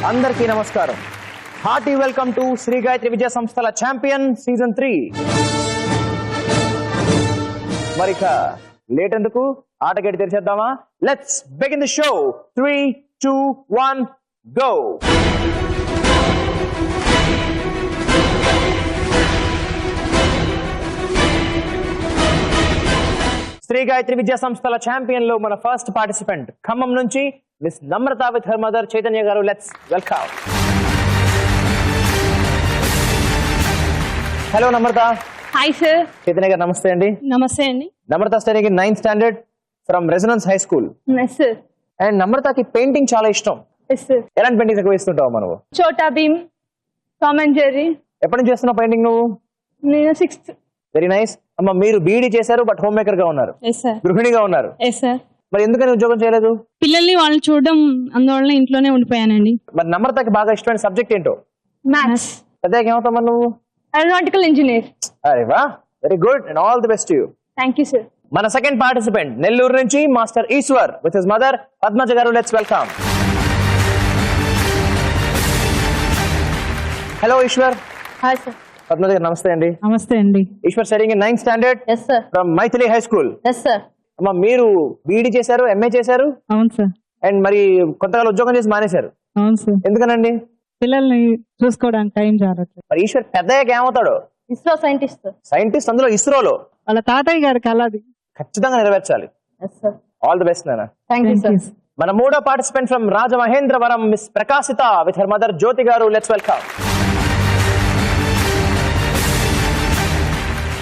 అందరికీ నమస్కారం. Hearty welcome to Shri Gayatri విద్యా సంస్థల ఛాంపియన్ సీజన్ 3. మరిక లేట్ ఎందుకు, ఆటగేటి తెరిచేద్దామా? Let's begin the show. 3, 2, 1 go. శ్రీ గాయత్రి విద్యా సంస్థల ఛాంపియన్ లో మన ఫస్ట్ పార్టిసిపెంట్ ఖమ్మం నుంచి miss Namrata with her mother Chaitanya గారు. Let's welcome. Hello Namrata. Hi sir. Chaitanya గారు నమస్తే అండి. నమస్తే అండి. Namrata studying in 9th standard from residence high school. Yes sir. And నమ్రతకి పెయింటింగ్ చాలా ఇష్టం. Yes sir. ఎలాంటి పెయింటింగ్స్ ఎక్కువ ఇస్తుంటావు మనవు? Chhota Bheem, Tom and Jerry. ఎప్పటి నుంచి చేస్తున్నావు పెయింటింగ్ నువ్వు? నేను 6th. Very nice. అమ్మ మీరు బీఈడీ చేశారు, బట్ హోమ్ మేకర్ గా ఉన్నారు, ఎస్ సార్. గృహిణిగా ఉన్నారు. Yes sir. మరి ఎందుకని ఉద్యోగం చేయలేదు? పిల్లల్ని వాళ్ళు చూడడం, అందువల్ల ఇంట్లోనే ఉండిపోయానండి. మరి నమ్రతకి బాగా ఇష్టమైన సబ్జెక్ట్ ఏంటో? మ్యాథ్స్. పెద్దగా ఏమవుతావు మరి నువ్వు? Aeronautical engineer. అరే వా, very good and all the best you. Thank you sir. మన సెకండ్ పార్టిసిపెంట్ నెల్లూరు నుంచి master Eshwar with his mother Padmaja గారు. Let's welcome. Hello Eshwar. Hi sir. Padmaja గారు నమస్తే అండి. నమస్తే అండి. Eshwar studying in 9th standard yes sir. From Maithili high school. Yes sir. అమ్మ మీరు బీఈడీ చేశారు, ఎంఏ చేశారు, అవును సార్. అండ్ మరి కొత్తగా ఉద్యోగం చేసి మానేశారు. అవును సార్. ఎందుకనండి? పిల్లల్ని చూసుకోవడానికి టైం చాలట్లేదు. మరి ఈశ్వర్ పెద్దయ్యాక ఏమవుతాడు? ఇస్రో సైంటిస్ట్. సైంటిస్ట్, అందులో ఇస్రోలో. వాళ్ళ తాతయ్య గారి కలది ఖచ్చితంగా నెరవేర్చాలి. Yes sir. All the best నాన్న. Thank you sir. మన మూడో participant from Rajamahendravaram miss Prakashita with her mother Jyoti గారు. Let's welcome.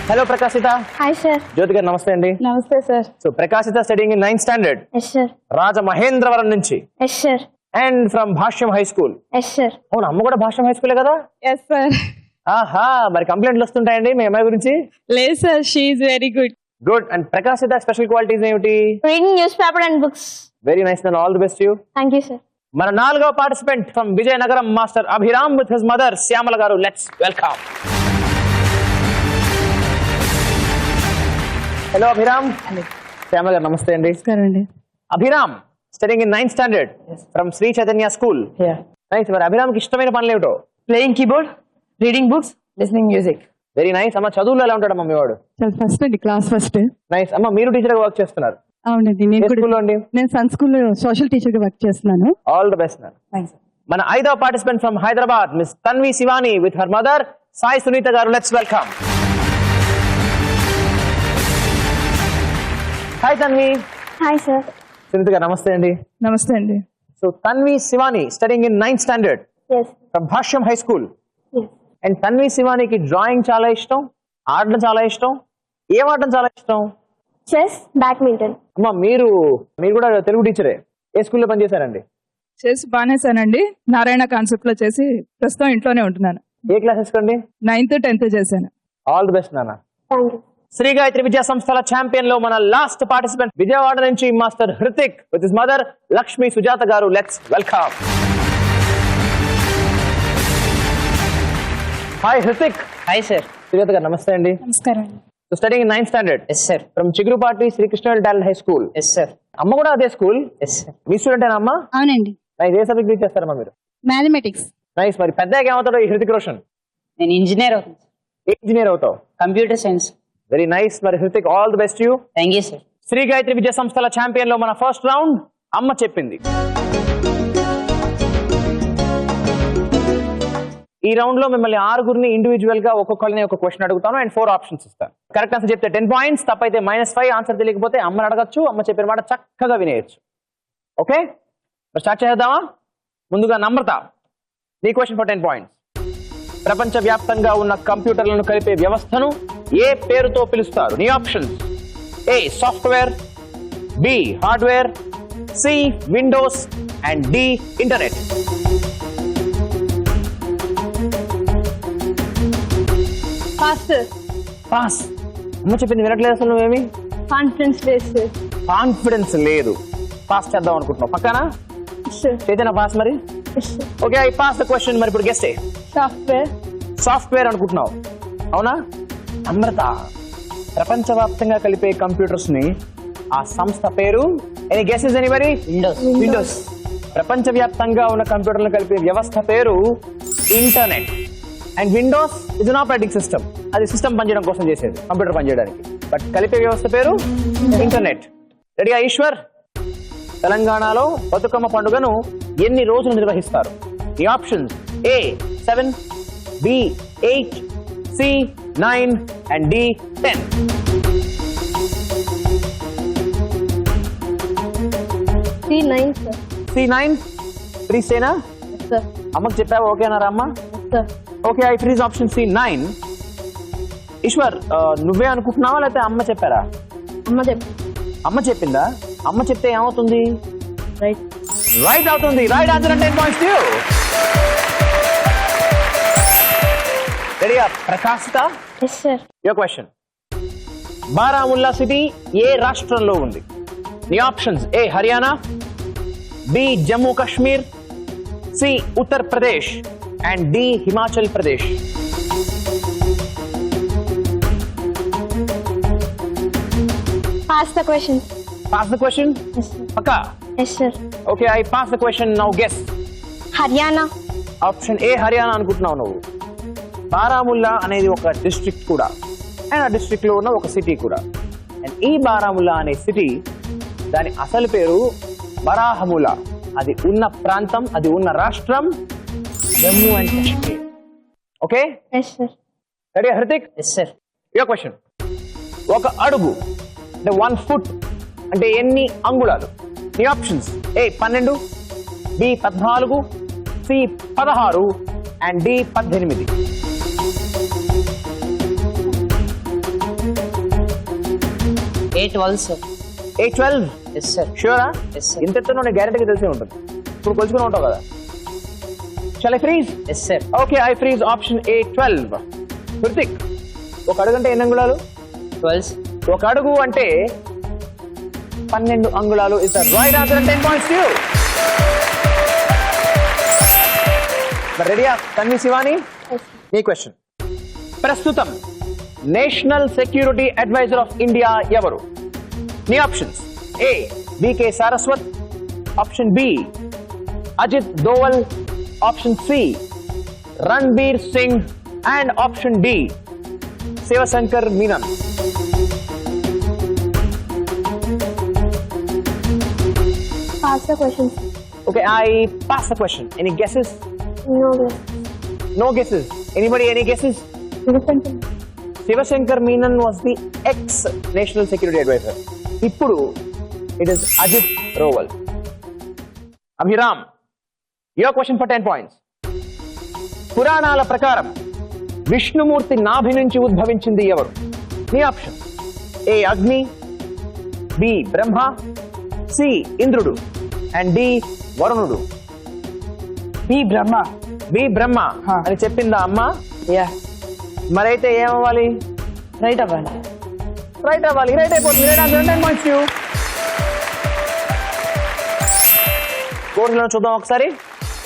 Hello Prakashita. Hi sir. Jyoti గారు నమస్తే అండి. నమస్తే sir. So Prakashita studying in 9th standard yes sir. Rajamahendravaram నుంచి yes sir. And from Bhashyam high school. Yes sir. అవును, అమ్మ కూడా భాష్యం హై స్కూలే కదా? Yes sir. ఆహా, మరి కంప్లైంట్లు వస్తుంటాయండి మీ అమ్మాయి గురించి? లేదు సార్, she is very good. Good. And Prakashita special qualities ఏమిటి? Reading newspaper and books. Very nice and all the best you. Thank you, sir. మన నాలుగో participant from Vizianagaram master Abhiram with his mother Shyamala గారు. Let's welcome. Hello Abhiram. Shyamala గారు నమస్తే అండి. Abhiram studying in 9th standard from Shri Chaitanya school. Nice. మరి అభిరామ్కి ఇష్టమైన పనులు ఏమిటో? Playing keyboard, reading books, listening music. Very nice. అమ్మ చదువులో ఎలా ఉంటాడు మమ్మీ వాడు? ఫస్ట్ అండి, క్లాస్ ఫస్ట్. నైస్. అమ్మ మీరు టీచర్ గా వర్క్ చేస్తున్నారు? అవునండి. నేను సన్ స్కూల్లో సోషల్ టీచర్ గా వర్క్ చేస్తున్నాను. All the best. మన ఐదవ participant from Hyderabad miss Tanvi Shivani with her mother Sai Sunitha గారు. Let's welcome. Hi Tanvi. Hi sir. Sunitha గారు నమస్తే అండి. నమస్తే అండి. So Tanvi Shivani studying in 9th standard from Bhashyam high school. And Tanvi శివానికి డ్రాయింగ్ చాలా ఇష్టం, ఆడడం చాలా ఇష్టం. ఏం ఆడడం చాలా ఇష్టం? Chess, badminton. అమ్మ మీరు కూడా తెలుగు టీచరే. ఏ స్కూల్లో పనిచేశారండి? చేసి బానేసానండి. నారాయణ కాన్సెప్ట్ లో చేసి ప్రస్తుతం ఇంట్లోనే ఉంటున్నాను. ఏ క్లాసెస్ కండి? 9th, 10th చేశాను. ఆల్ ది బెస్ట్ నాన్న. Thank you. శ్రీ గాయత్రి విద్యా సంస్థల ఛాంపియన్ లో మన లాస్ట్ పార్టిసిపెంట్ విజయవాడ నుంచి master Hrithik with his mother Lakshmi Sujatha గారు. Let's welcome. Hi Hrithik. Hi sir. Sujatha గారు నమస్తే అండి. నమస్కారం. So studying in 9th standard yes sir. From Chigurupati Srikrishna talent high school. Yes sir. అమ్మ కూడా అదే స్కూల్? Yes sir. మీ స్టూడెంట్ అయినా అమ్మ? అవునండి. నైస్. ఏ సబ్జెక్ట్ టీచ్ చేస్తారమ్మా మీరు? మ్యాథమెటిక్స్. నైస్. మరి పెద్దగా ఏమవుతాడో ఈ హృతిక్ రోషన్? నేను ఇంజనీర్ అవుతాను. ఏ ఇంజనీర్ అవుతావు? Computer science. Very nice. మరి Hrithik all the best you. Thank you sir. Shri Gayatri విద్యా సంస్థల ఛాంపియన్ లో మన ఫస్ట్ రౌండ్ అమ్మ చెప్పింది. ఈ రౌండ్ లో మిమ్మల్ని ఆరుగురిని ఇండివిజువల్ గా ఒక్కొక్కరిని ఒక క్వశ్చన్ అడుగుతాను అండ్ 4 ఆప్షన్స్ ఇస్తాను. కరెక్ట్ ఆన్సర్ చెప్తే 10 పాయింట్స్, తప్పైతే -5. ఆన్సర్ తెలియకపోతే అమ్మని అడగచ్చు, అమ్మ చెప్పిన మాట చక్కగా వినేయచ్చు. ఓకే, స్టార్ట్ చేద్దామా? ముందుగా నమ్రత, నీ క్వశ్చన్ ఫర్ 10 పాయింట్స్. ప్రపంచవ్యాప్తంగా ఉన్న కంప్యూటర్లను కలిపే వ్యవస్థను ఏ పేరుతో పిలుస్తారు? నీ options: A software, B hardware, C Windows and D internet. Pass. అమ్మ చెప్పింది వినట్లేదు అసలు నువ్వేమి? కాన్ఫిడెన్స్ లేదు. పాస్ చేద్దాం అనుకుంటున్నావు పక్కన? చైతన్య పాస్. మరి okay, I pass the question. మరి ఇప్పుడు గెస్ట్ సాఫ్ట్వేర్ అనుకుంటున్నావు, అవునా? అమృత, ప్రపంచవ్యాప్తంగా కలిపే కంప్యూటర్స్ ని ఆ సంస్థ పేరు? Any guesses anybody? Windows. Windows. ప్రపంచవ్యాప్తంగా ఉన్న కంప్యూటర్లను కలిపే వ్యవస్థ పేరు internet. And Windows is an operating system, అది సిస్టమ్ పనిచేయడం కోసం చేసేది, కంప్యూటర్ పనిచేయడానికి. బట్ కలిపే వ్యవస్థ పేరు ఇంటర్నెట్. రెడీగా ఈశ్వర్? తెలంగాణలో బతుకమ్మ పండుగను ఎన్ని రోజులు నిర్వహిస్తారు? ఈ options A 7, B 8, C 9 and D 10. C9 sir. C9 freeze సేనా? Yes sir. అమ్మకి చెప్పావా? ఓకేనారా అమ్మ? Yes sir. Okay, I freeze option C9. Eshwar నువ్వే అనుకుంటున్నావా లేకపోతే అమ్మ చెప్పారా? అమ్మ చెప్పు. అమ్మ చెప్పిందా? అమ్మ చెప్తే ఏమవుతుంది? రైట్. రైట్ అవుతుంది. Right answer. 10 points to you. రెడీగా Prakashita? Yes sir. Your question. Baramulla city ఏ రాష్ట్రంలో ఉంది? నీ options A Haryana, B Jammu Kashmir, C Uttar Pradesh and D Himachal Pradesh. Pass the question. Pass the question. Yes sir. పక్కా? Yes sir. Okay, I pass the question. Now guess. Haryana. Option A Haryana అనుకుంటున్నావు నువ్వు. బారాముల్లా అనేది ఒక district కూడా, అండ్ ఆ డిస్ట్రిక్ట్ లో ఉన్న ఒక సిటీ కూడా. అండ్ ఈ బారాముల్లా అనే సిటీ దాని అసలు పేరు బరాహములా. అది ఉన్న ప్రాంతం, అది ఉన్న రాష్ట్రం Jammu and Kashmir. Okay, Yes sir. Ready Hrithik? Yes sir. Your question. ఒక అడుగు అంటే 1 foot అంటే ఎన్ని అంగుళాలు? నీ options A 12, B 14, C 16 and D 18. A12 sir. A12? Yes sir. Sure? Yes sir. ఇంత ఎత్తున గ్యారెంటీగా తెలిసే ఉంటుంది, ఇప్పుడు కొలుచుకుని ఉంటావు కదా. Shall I freeze? Yes sir. Okay, I freeze option A12. Hrithik, ఒక అడుగు అంటే ఎన్ని అంగుళాలు? 12. ఒక అడుగు అంటే 12 అంగుళాలు. Is the right answer. 10 points to you. రెడీయా తన్వి శివాని? Yes sir. నీ క్వశ్చన్. ప్రస్తుతం national security advisor of India ఎవరు? నీ options A V K Saraswat, option B Ajit Doval, option C Ranbir Singh and option D Shivshankar Menon. Pass the question. Okay, I pass the question. Any guesses? No guess. No guesses. Anybody? Any guesses? Shivashankar Menon was the ex-National Security Advisor. Ippudu, it is Ajit Doval. Abhiram, your question for 10 points. పురాణాల ప్రకారం విష్ణుమూర్తి నాభి నుంచి ఉద్భవించింది ఎవరు? నీ option A అగ్ని, B బ్రహ్మ, C ఇంద్రుడు and D వరుణుడు. బి బ్రహ్మ. బి బ్రహ్మ అని చెప్పిందా అమ్మ? యా. మరైతే ఏమవ్వాలి? రైట్ అవ్వాలి. రైట్ అవ్వాలి. రైట్ అయిపోతుంది. Right answer. 10 points to you. Scores చూద్దాం ఒకసారి.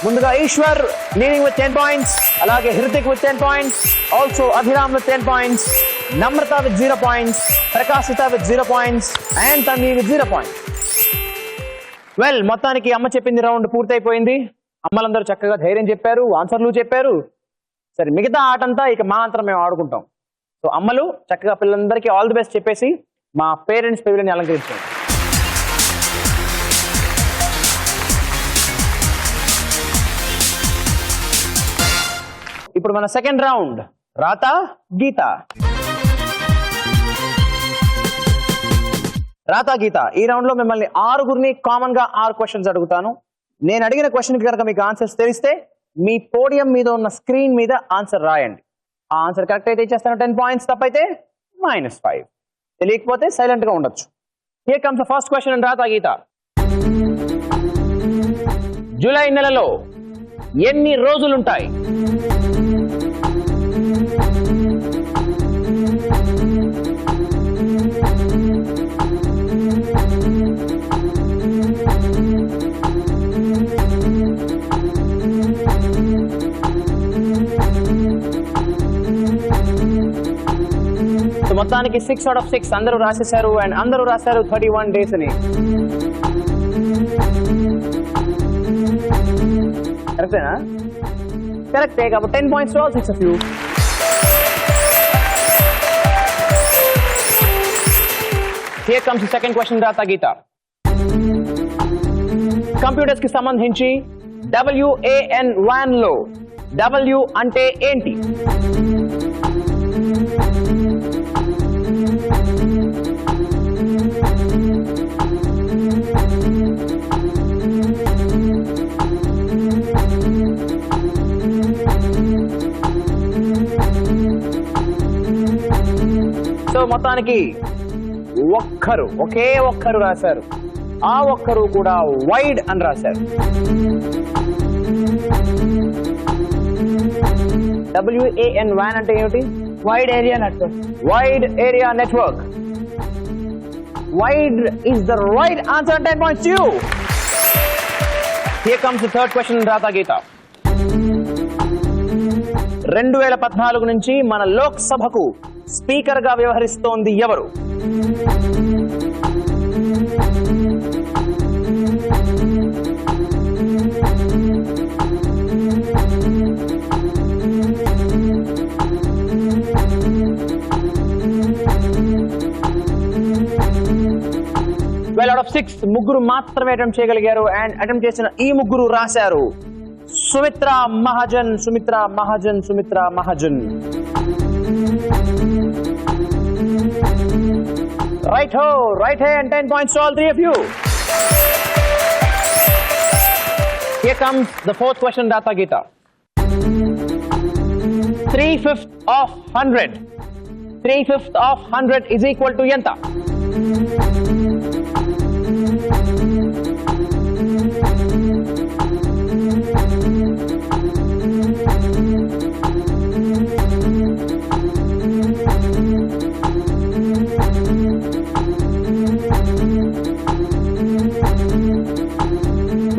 ముందుగా ఈశ్వర్ లీడింగ్ విత్ 10 points, అలాగే Hrithik with 10 points, also Abhiram with 10 points, Namrata with 0 points, Prakashita with 0 points and Tanvi with 0 points. Well, మొత్తానికి అమ్మ చెప్పింది రౌండ్ పూర్తయిపోయింది. అమ్మలందరూ చక్కగా ధైర్యం చెప్పారు, ఆన్సర్లు చెప్పారు. సరే, మిగతా ఆట అంతా ఇక మా అంతా మేము ఆడుకుంటాం. సో అమ్మలు చక్కగా పిల్లలందరికీ ఆల్ ది బెస్ట్ చెప్పేసి మా పేరెంట్స్ పెవిలియన్ అలంకరించండి. ఇప్పుడు మన సెకండ్ రౌండ్ రాత గీత. రాత గీత ఈ రౌండ్ లో మిమ్మల్ని 6 కామన్ గా 6 క్వశ్చన్స్ అడుగుతాను. నేను అడిగిన క్వశ్చన్ కి కనుక మీకు ఆన్సర్స్ తెలిస్తే మీ పోడియం మీద ఉన్న స్క్రీన్ మీద ఆన్సర్ రాయండి. ఆ ఆన్సర్ కరెక్ట్ అయితే ఇచ్చేస్తాను 10 points, తప్పైతే -5. తెలియకపోతే సైలెంట్ గా ఉండొచ్చు. Here comes the first question in రాత గీత. జూలై నెలలో ఎన్ని రోజులుంటాయి? మొత్తానికి 6 out of 6 అందరూ రాసేశారు. అండ్ అందరూ రాశారు 31 days అని. కరెక్టేనా? కరెక్టే. కాబట్టి 10 points to all 6 of you. Here comes the second question, Rata Geeta. Computers కి సంబంధించి WAN లో W అంటే ఏంటి? సో మొత్తానికి ఒకే ఒక్కరు రాశారు. ఆ ఒక్కరు కూడా వైడ్ అని రాశారు. WAN అంటే ఏమిటి? Wide area network. Wide area network. Wide is the right answer. 10 points to you. Here comes the third question, Rata Geeta. 2014 నుంచి మన లోక్ సభకు స్పీకర్ గా వ్యవహరిస్తోంది ఎవరు? Out of 6 ముగ్గురు మాత్రమే అటెంప్ట్ చేయగలిగారు. అండ్ అటెంప్ట్ చేసిన ఈ ముగ్గురు రాశారు Sumitra Mahajan. Right hand, 10 points to all 3 of you. Here comes the fourth question, Rata Geeta. 3/5 of 100. 3/5 of 100 is equal to enta?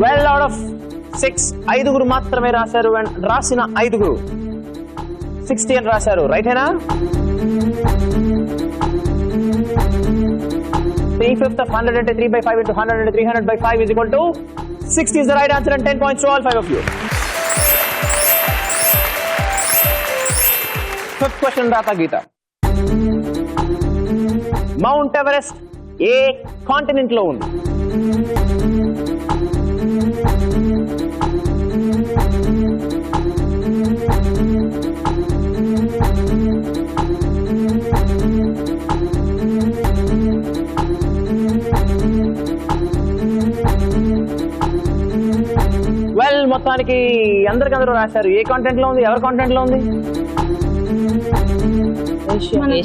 Well, out of 6, 5 మాత్రమే రాశారు. అండ్ రాసిన 5 60 అని రాశారు. రైట్ హేనా? 3/5 of 100 అంటే 3/5 into 100 అంటే 300/5 is equal to 60 is the right answer. And 10 points to all 5 of you. Fifth question, Rata Geeta. Mount Everest ఏ continent లో ఉంది? వెల్, మొత్తానికి అందరికందరూ రాశారు. ఏ కాంటెంట్ లో ఉంది? ఎవరి కాంటెంట్ లో ఉంది?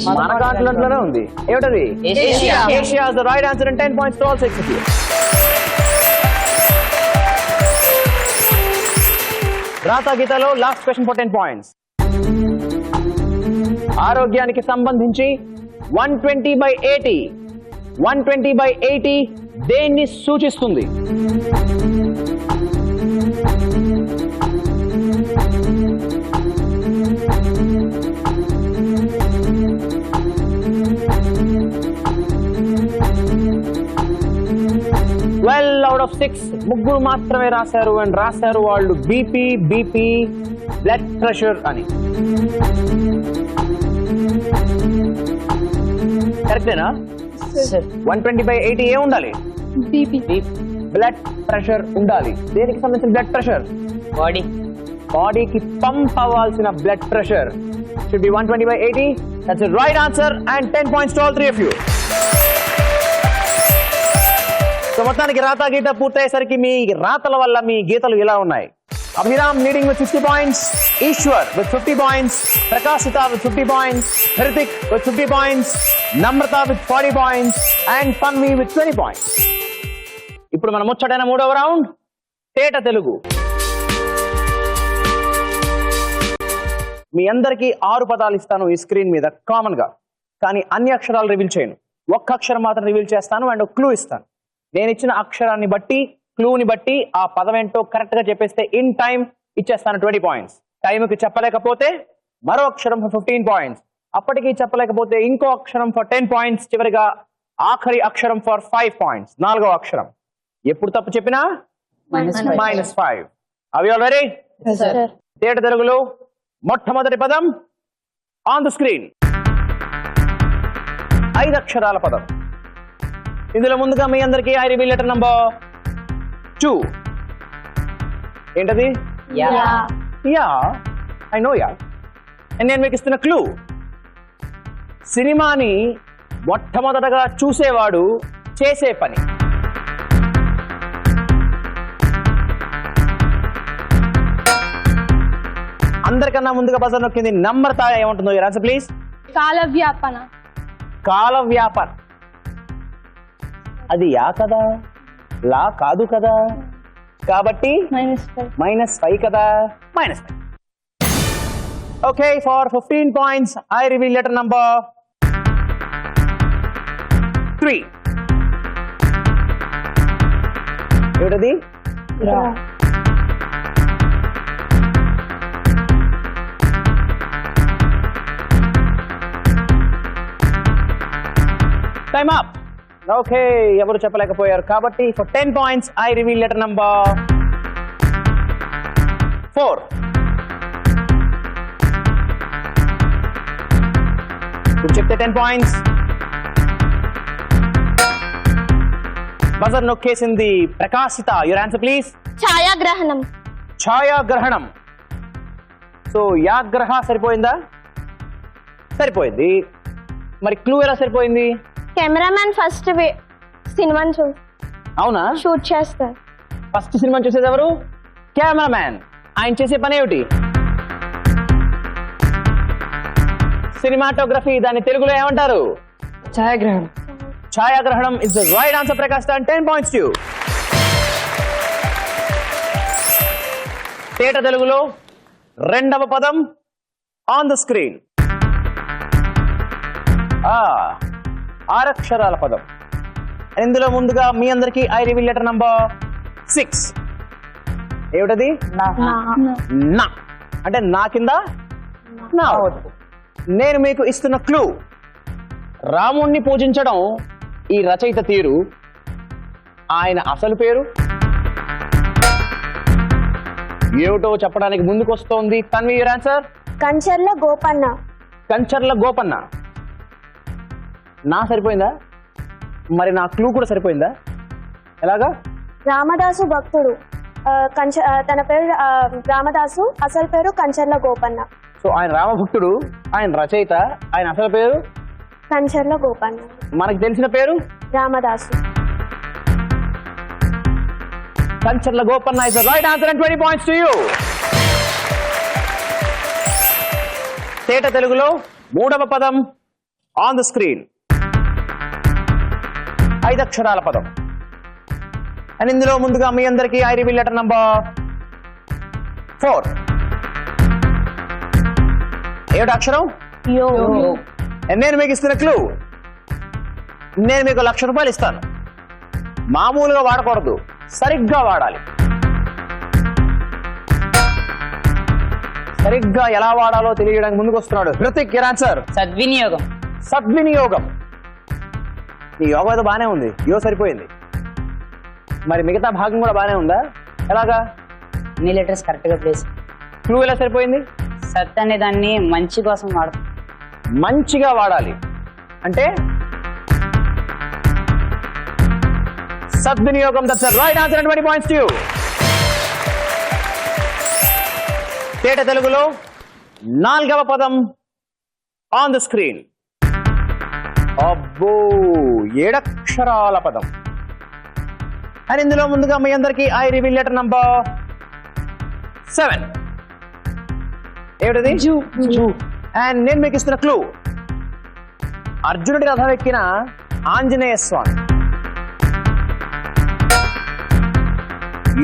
మన కాంటెంట్ లోనే ఉంది. ఏమిటది? Asia is the right answer. And 10 points to all 6 of you. రాతా గీతలో లాస్ట్ క్వశ్చన్ ఫర్ 10 points. ఆరోగ్యానికి సంబంధించి 120/80 120/80 దేన్ని సూచిస్తుంది? వెల్, అవుట్ ఆఫ్ 6 ముగ్గురు మాత్రమే రాశారు. అండ్ రాశారు వాళ్ళు బీపీ బ్లడ్ ప్రెషర్ అని. కరెక్టేనా? 120/80 ఏ ఉండాలి? బ్లడ్ ప్రెషర్ ఉండాలి. దేనికి సంబంధించిన బ్లడ్ ప్రెషర్? బాడీకి పంప్ అవ్వాల్సిన blood pressure should be 120/80. That's the right answer. And 10 points to all 3 of you. So మొత్తానికి రాతా గీత పూర్తయ్యేసరికి మీ రాతల వల్ల మీ గీతలు ఇలా ఉన్నాయి. Abhiram leading with 60 points, Eshwar with 50 points, ప్రకాశిత with 50 points, Hrithik with 50 points, Namrata with 40 points, and Tanvi with 20 points. ఇప్పుడు మనం ముచ్చటైన 3వ రౌండ్ తేట తెలుగు. మీ అందరికీ 6 పదాలు ఇస్తాను ఈ స్క్రీన్ మీద కామన్ గా. కానీ అన్ని అక్షరాలు రివీల్ చేయను. ఒక్క అక్షరం మాత్రం రివీల్ చేస్తాను అండ్ క్లూ ఇస్తాను. నేను ఇచ్చిన అక్షరాన్ని బట్టి, క్లూని బట్టి ఆ పదం ఏంటో కరెక్ట్ గా చెప్పేస్తే ఇన్ టైం ఇచ్చేస్తాను 20 points. టైంకి చెప్పలేకపోతే మరో అక్షరం ఫర్ 15 points. అప్పటికి చెప్పలేకపోతే ఇంకో అక్షరం ఫర్ 10 points. చివరిగా ఆఖరి అక్షరం ఫర్ 5 points. 4వ అక్షరం. ఎప్పుడు తప్పు చెప్పినా -5. అవి ఆల్ రెడీ? Sir. తేట తెలుగులో మొట్టమొదటి పదం ఆన్ ద స్క్రీన్. 5 అక్షరాల పదం. ఇందులో ముందుగా మీ అందరికీ ఐ రివీల్ లెటర్ నంబర్ 2. ఏంటది? Yeah. Yeah, I know yeah. నేను మీకు ఇస్తున్న క్లూ, సినిమాని మొట్టమొదటగా చూసేవాడు చేసే పని. అందరికన్నా ముందుగా బజర్ నొక్కింది నమ్రత. ఏమంటుందో ఆన్సర్ ప్లీజ్. కాలవ్యాపన. కాల వ్యాపార. అది యా కదా, లా కాదు కదా, కాబట్టి -5 కదా, -5. Okay, for 15 points I reveal letter number 3. ఏమిటది? Time up. ఓకే, ఎవరు చెప్పలేకపోయారు కాబట్టి for 10 points I reveal letter number 4. ఇప్పుడు చెప్తే 10 points. బజర్ నొక్కేసింది ప్రకాశిత. Your answer please. ఛాయాగ్రహణం. ఛాయాగ్రహణం. సో యాగ్రహ సరిపోయిందా? సరిపోయింది. మరి క్లూ ఎలా సరిపోయింది? కెమెరామ్యాన్ ఫస్ట్ సినిమాని అవునా? షూట్ చేస్తారు. ఫస్ట్ సినిమా చూసేది ఎవరు? కెమెరామ్యాన్. ఆయన చేసే పని ఏమిటి? సినిమాటోగ్రఫీ. దాన్ని తెలుగులో ఏమంటారు? ఛాయాగ్రహణం. ఛాయాగ్రహణం is the right answer. Prakash 10 points to you. తేట తెలుగులో రెండవ పదం ఆన్ ద స్క్రీన్. 6 అక్షరాల పదం. ఇందులో ముందుగా మీ అందరికీ ఐ రివీల్ లెటర్ నంబర్ 6. ఏమిటది? నా. అంటే నా కింద నా. నేను మీకు ఇస్తున్న క్లూ, రాముణ్ణి పూజించడం ఈ రచయిత తీరు. ఆయన అసలు పేరు ఏమిటో చెప్పడానికి ముందుకు వస్తోంది తన్వి. Your answer. కంచర్ల గోపన్న. కంచర్ల గోపన్న. నా సరిపోయిందా? మరి నా క్లూ కూడా సరిపోయిందా? ఎలాగా? రామదాసు భక్తుడు. తన పేరు రామదాసు, అసలు పేరు కంచర్ల గోపన్న. సో ఆయన రామభక్తుడు, ఆయన రచయిత, ఆయన అసలు పేరు కంచర్ల గోపన్న. మనకు తెలిసిన పేరు Ramadasu. Kancharla Gopanna is the right answer and 20 points to you. తేట తెలుగులో మూడవ పదం ఆన్ ద స్క్రీన్. 5 అక్షరాల పదం. అండ్ ఇందులో ముందుగా మీ అందరికీ ఐ రివీల్ లెటర్ నంబర్ 4. ఏమిటి అక్షరం? And నేను మీకు ఇస్తున్న క్లూ, నేను మీకు 1,00,000 రూపాయలు ఇస్తాను. మామూలుగా వాడకూడదు, సరిగ్గా వాడాలి. సరిగ్గా ఎలా వాడాలో తెలియడానికి ముందుకు వస్తున్నాడు హృతిక్. Your answer. సద్వినియోగం. సద్వినియోగం. ఈ యోగం ఏదో బానే ఉంది, యో సరిపోయింది. మరి మిగతా భాగం కూడా బానే ఉందా? ఎలాగా? అన్ని లెటర్స్ కరెక్ట్ గా ప్లేస్. క్లూ ఎలా సరిపోయింది? సత్ అనే దాన్ని మంచి కోసం వాడతాం. మంచిగా వాడాలి అంటే సద్వినియోగం. That's the right answer and 20 points to you. తేట తెలుగులో 4వ పదం ఆన్ ద స్క్రీన్. అబ్బో, 7 అక్షరాల పదం. అండ్ ఇందులో ముందుగా మీ అందరికీ ఐ రివీల్ లెటర్ నంబర్ 7. ఏమిటది? అండ్ నేను మీకు ఇస్తున్న క్లూ, అర్జునుడి రథం ఎక్కిన ఆంజనేయ స్వామి.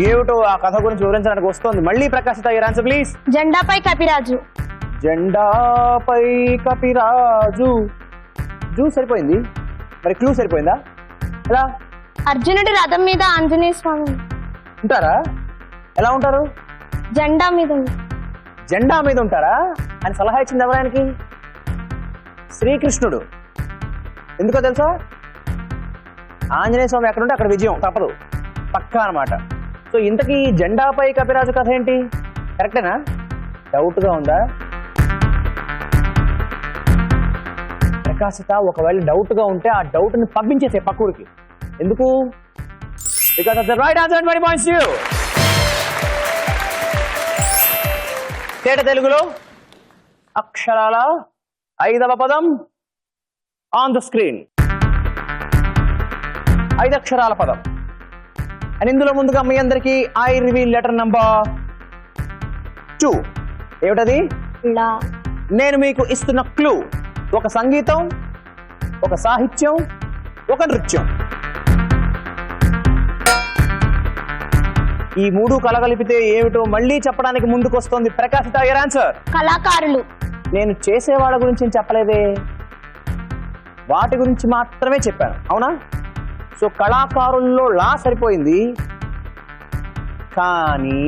ఏమిటో ఆ కథ గురించి వివరించడానికి వస్తోంది మళ్ళీ ప్రకాశిత. Your answer please. జెండాపై కపిరాజు. జెండాపై కపిరాజు. జూ సరిపోయింది. మరి క్లూ సరిపోయిందా? ఎలా? అర్జునుడి రథం మీద ఆంజనేయ స్వామి ఉంటారా? ఎలా ఉంటారు? జెండా మీద. జెండా మీద ఉంటారా అని సలహా ఇచ్చింది ఎవరానికి? శ్రీకృష్ణుడు. ఎందుకో తెలుసా? ఆంజనేయ స్వామి ఎక్కడుంటే అక్కడ విజయం తప్పదు, పక్కా అన్నమాట. సో ఇంతకీ ఈ జెండాపై కపిరాజు కథ ఏంటి? కరెక్టేనా? డౌట్ గా ఉందా? ప్రకాశిత ఒకవేళ డౌట్ గా ఉంటే ఆ డౌట్ ని పంపించేసే పక్కూరికి. ఎందుకు? Because of the right answer 20 points to you. తేట తెలుగులో అక్షరాల 5వ పదం ఆన్ ద స్క్రీన్. 5 అక్షరాల పదం. అండ్ ఇందులో ముందుగా మీ అందరికీ ఐ రివీల్ లెటర్ నంబర్ 2. ఏమిటది? లా. నేను మీకు ఇస్తున్న క్లూ ఒక సంగీతం, ఒక సాహిత్యం, ఒక నృత్యం. ఈ 3 కలగలిపితే ఏమిటో మళ్ళీ చెప్పడానికి ముందుకు వస్తుంది ప్రకాశిత. Your answer. కళాకారులు. నేను చేసే వాళ్ళ గురించి చెప్పలేదే, వాటి గురించి మాత్రమే చెప్పాను. అవునా? సో కళాకారుల్లో లా సరిపోయింది, కానీ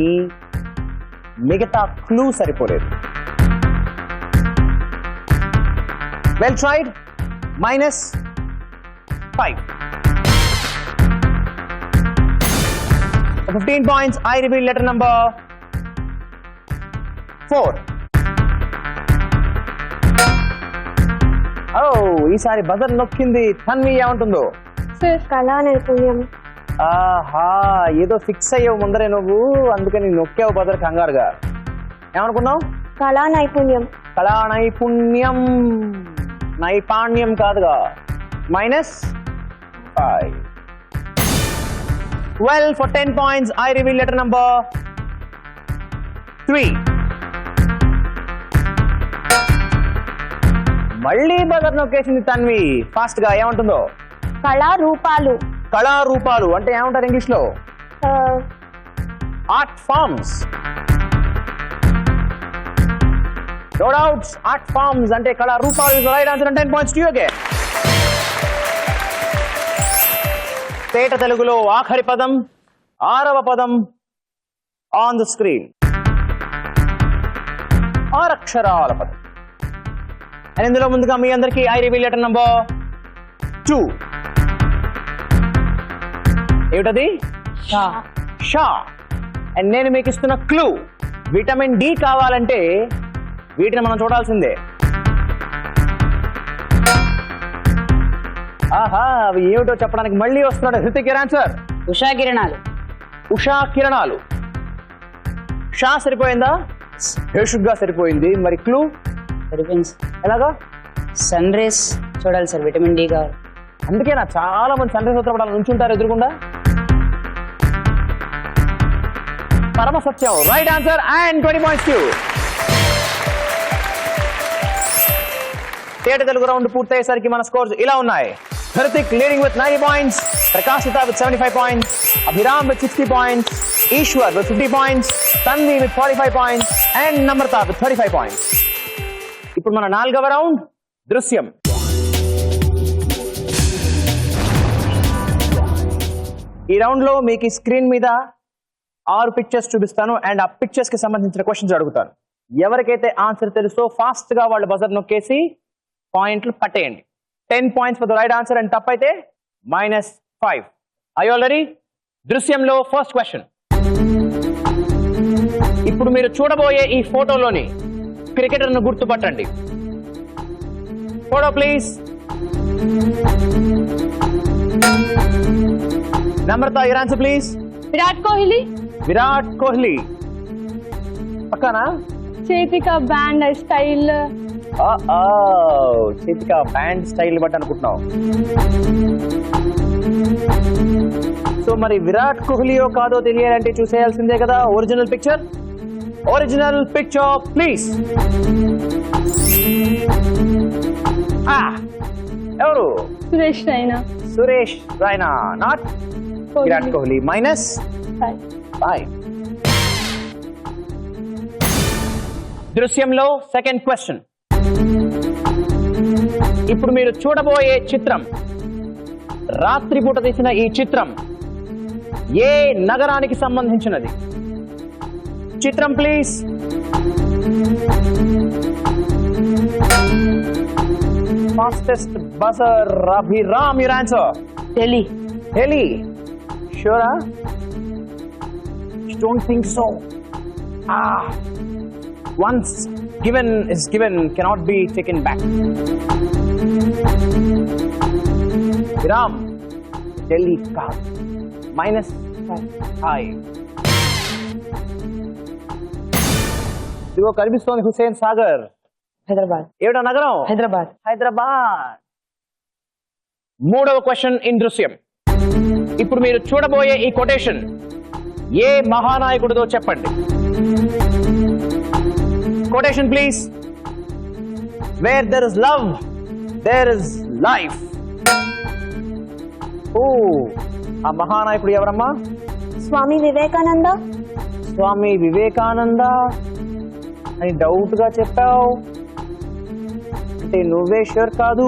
మిగతా క్లూ సరిపోలేదు. Well tried. -5. 15 points. I reveal letter number 4. ఈసారి బజర్ నొక్కింది తన్వి. ఏమంటుందో? కళా నైపుణ్యం. ఆహా, ఏదో ఫిక్స్ అయ్యావు ముందరే నువ్వు, అందుకని నొక్కావు బజర్ కంగారుగా. ఏమనుకున్నావు? కళా నైపుణ్యం. కళా నైపుణ్యం, నైపాణ్యం కాదుగా. -5. Well, for 10 points, I reveal letter number 3. మళ్ళీ బజర్ నొక్కేసింది తన్వి ఫాస్ట్ గా. ఏమంటుందో? కళారూపాలు. కళారూపాలు అంటే ఏమంటారు ఇంగ్లీష్ లో? Art forms. No doubts, art forms అంటే కళారూపాలు. Right answer. 10 points to you again. తేట తెలుగులో ఆఖరి పదం, 6వ పదం ఆన్ ద స్క్రీన్. 6 అక్షరాల పదం. అండ్ ఇందులో ముందుగా మీ అందరికీ ఐ రివీల్ లెటర్ నంబర్ 2. ఏమిటది? షా. అండ్ నేను మీకు ఇస్తున్న క్లూ విటమిన్ డి కావాలంటే వీటిని మనం చూడాల్సిందే. ఆహా, అవి ఏమిటో చెప్పడానికి మళ్ళీ వస్తున్నాడు హృతిక్. ఆన్సర్. ఉషా కిరణాలు. ఉషా కిరణాలు. షా సరిపోయిందా? హేషుగ్గా సరిపోయింది. మరి క్లూ సరిపోయింది. ఎలాగా? సన్ రేస్ చూడాలి సార్, విటమిన్ డి కావాలి. అందుకే నా చాలా మంది సన్ రైజ్ ఉత్తరపడాలి నుంచుంటారు ఎదురుగుండా. పరమ సత్యం. Right answer. And 20 points to you. తేట తెలుగు రౌండ్ పూర్తయ్యేసరికి మన స్కోర్స్ ఇలా ఉన్నాయి. Hrithik leading with 90 points, Prakashita with 75 points, Abhiram with 60 points, Eshwar with 50 points, Tanvi with 45 points, and Namrata with 35 points. ఇప్పుడు మన 4వ రౌండ్ దృశ్యం. ఈ రౌండ్ లో మీకు స్క్రీన్ మీద 6 పిక్చర్స్ చూపిస్తాను అండ్ ఆ పిక్చర్స్ కి సంబంధించిన క్వశ్చన్స్ అడుగుతాను. ఎవరికైతే ఆన్సర్ తెలుసో ఫాస్ట్ గా వాళ్ళు బజర్ నొక్కేసి పాయింట్లు పట్టేయండి. 10 points for the right answer and తప్పైతే -5. I all ready? దృశ్యంలో ఫస్ట్ క్వశ్చన్. ఇప్పుడు మీరు చూడబోయే ఈ ఫోటోలోని క్రికెటర్ ను గుర్తుపట్టండి. Photo please. Namrata, your answer please. Virat Kohli. Virat Kohli పక్కనా? చేతిక బ్యాండ్ స్టైల్. చేతిక బ్యాండ్ స్టైల్ బట్టి అనుకుంటున్నావు. సో మరి విరాట్ కోహ్లీయో కాదో తెలియాలంటే చూసేయాల్సిందే కదా. Original picture. Original picture please. ఎవరు? సురేష్ రైనా. సురేష్ రైనా నాట్ విరాట్ కోహ్లీ. -5. దృశ్యంలో సెకండ్ క్వశ్చన్. ఇప్పుడు మీరు చూడబోయే చిత్రం, రాత్రిపూట తీసిన ఈ చిత్రం ఏ నగరానికి సంబంధించినది? చిత్రం ప్లీజ్. Fastest buzzer. Abhiram, your answer. Delhi. Delhi. షూరా? don't think so. Once given is given, cannot be taken back. Viram, Delhi car, -5. ఇదిగో కనిపిస్తోంది హుసేన్ సాగర్. హైదరాబాద్. ఏడో నగరం హైదరాబాద్. హైదరాబాద్. మూడవ క్వశ్చన్ ఇన్ దృశ్యం. ఇప్పుడు మీరు చూడబోయే ఈ కొటేషన్ ఏ మహానాయకుడిదో చెప్పండి. Quotation please. Where there is love there is life. ఓ, ఆ మహానాయకుడు ఎవరమ్మా? స్వామి వివేకానంద. స్వామి వివేకానంద అని డౌట్ గా చెప్పావు అంటే నువ్వే షూర్ కాదు